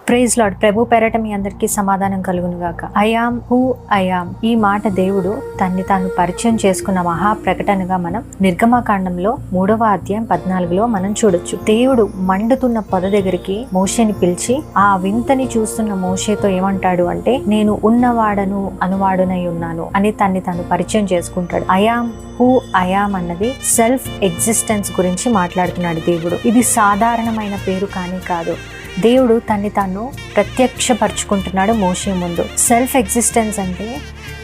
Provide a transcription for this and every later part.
Praise lord. ప్రభు పేరట మీ అందరికీ సమాధానం కలుగును గాక. I am who I am. ఈ మాట దేవుడు తన్ని తాను పరిచయం చేసుకున్న మహా ప్రకటనగా మనం నిర్గమకాండంలో 3వ అధ్యాయం 14లో మనం చూడొచ్చు. దేవుడు మండుతున్న పొద దగ్గరికి మోషేని పిలిచి ఆ వింతని చూస్తున్న మోషేతో ఏమంటాడు అంటే, నేను ఉన్నవాడను అనువాడునై ఉన్నాను అని తన్ని తాను పరిచయం చేసుకుంటాడు. I am who I am అన్నది సెల్ఫ్ ఎగ్జిస్టెన్స్ గురించి మాట్లాడుతున్నాడు దేవుడు. ఇది సాధారణమైన పేరు కానీ కాదు. దేవుడు తన్ని తాను ప్రత్యక్షపరుచుకుంటున్నాడు మోషే ముందు. సెల్ఫ్ ఎగ్జిస్టెన్స్ అంటే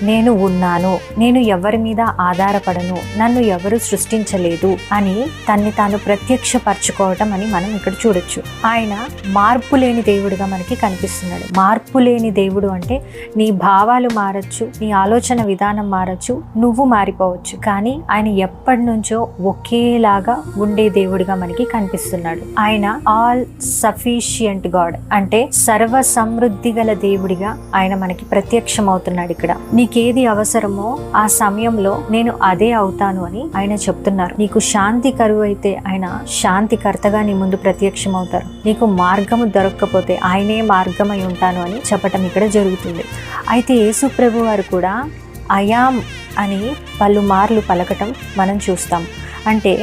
నేను ఉన్నాను, నేను ఎవరి మీద ఆధారపడను, నన్ను ఎవరు సృష్టించలేదు అని తన్ని తాను ప్రత్యక్షపరచుకోవటం అని మనం ఇక్కడ చూడొచ్చు. ఆయన మార్పు లేని దేవుడుగా మనకి కనిపిస్తున్నాడు. మార్పు లేని దేవుడు అంటే నీ భావాలు మారచ్చు, నీ ఆలోచన విధానం మారచ్చు, నువ్వు మారిపోవచ్చు, కానీ ఆయన ఎప్పటి నుంచో ఒకేలాగా ఉండే దేవుడిగా మనకి కనిపిస్తున్నాడు. ఆయన ఆల్ సఫిషియంట్ గాడ్ అంటే సర్వ సమృద్ధి గల దేవుడిగా ఆయన మనకి ప్రత్యక్షమవుతున్నాడు. ఇక్కడ నీకేది అవసరమో ఆ సమయంలో నేను అదే అవుతాను అని ఆయన చెప్తున్నారు. నీకు శాంతి కరువు అయితే ఆయన శాంతికర్తగా నీ ముందు ప్రత్యక్షం అవుతారు. నీకు మార్గము దొరక్కపోతే ఆయనే మార్గమై ఉంటాను అని చెప్పటం ఇక్కడ జరుగుతుంది. అయితే యేసు ప్రభు వారు కూడా అయామ్ అని పలుమార్లు పలకటం మనం చూస్తాం. అంటే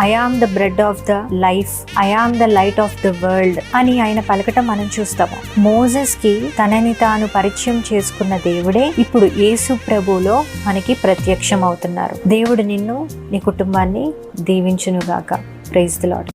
I am the bread of the life, I am the light of the world అని ఆయన పలకటం మనం చూస్తాము. మోసెస్ కి తనని తాను పరిచయం చేసుకున్న దేవుడే ఇప్పుడు యేసు ప్రభువులో మనకి ప్రత్యక్షం అవుతున్నారు. దేవుడు నిన్ను, నీ కుటుంబాన్ని దీవించునుగాక. Praise the lord.